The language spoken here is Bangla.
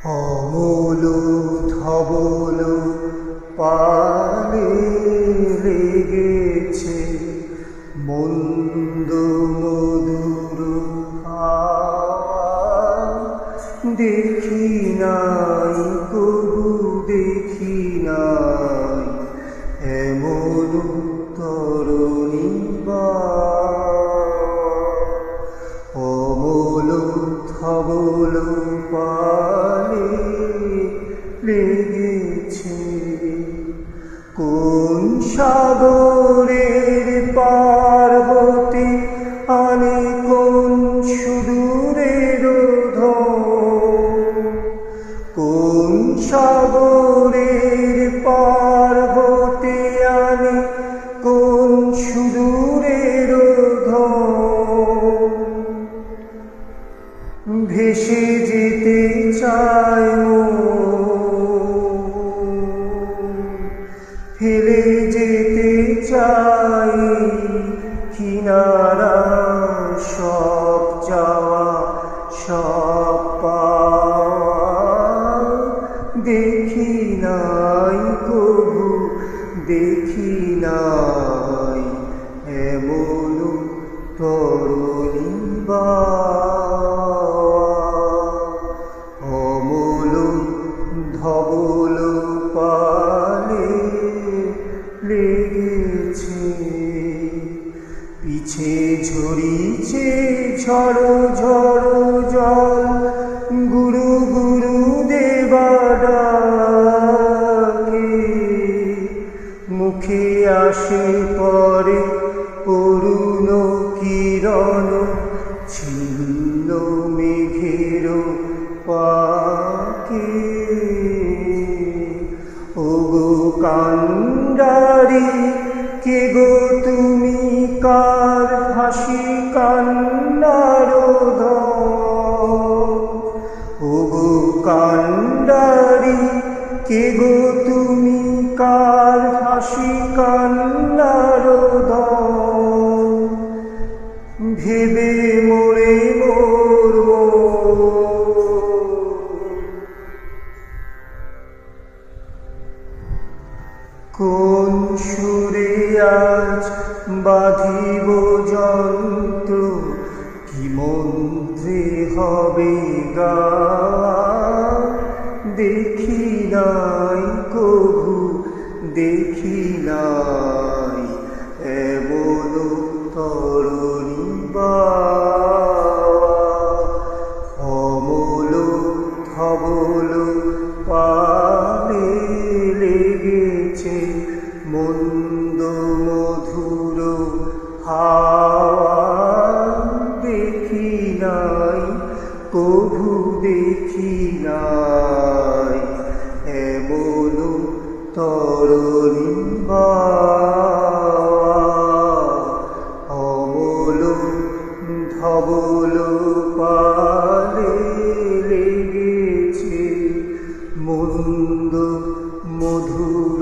অমল ধবল পানে লেগেছে মন্দ মধুর হাওয়া। দেখি নাই কবু দেখি নাই এমন তরুণী অমল ধবল পানে লেগেছে। কোন সাগরের পার্বতী আনে কোন সুদূরের ঢেউ। কোন সাগরের পার্বতী আনে কোন সুদূরের ঢেউ। ভেসে যেতে চায় ফেলে যেতে চাই কিনারা। সব যাওয়া সব পাওয়া দেখি নাই কবু দেখি নাই এমন তরুণী অমল ধবল পানে লেগেছে। পিছে ঝরিছে ঝড়ো ঝড়ো জল গুরু গুরু দেবা ডাকে। মুখে আসে পরে অরুণ কিরণ ছিন্ন মেঘের পাকে। ওগো কান্ডারি কে গো তুমি কার হাসি কান্নার ওগো কান্ডারি কে গো তুমি কার হাসি কান্নার ভেবে মোরে মোর কোন সুরে আজ বাঁধিব যন্ত্র কি মন্ত্রে হবে গাওয়া। দেখি নাই কভু দেখি নাই এমন তরুণী অমল ধবল পানে লেগেছে মন্দ মধুর হাওয়া। দেখি নাই কভু দেখি নাই এমন তরুণী অমল ধবল পানে লেগেছে মন্দ মধুর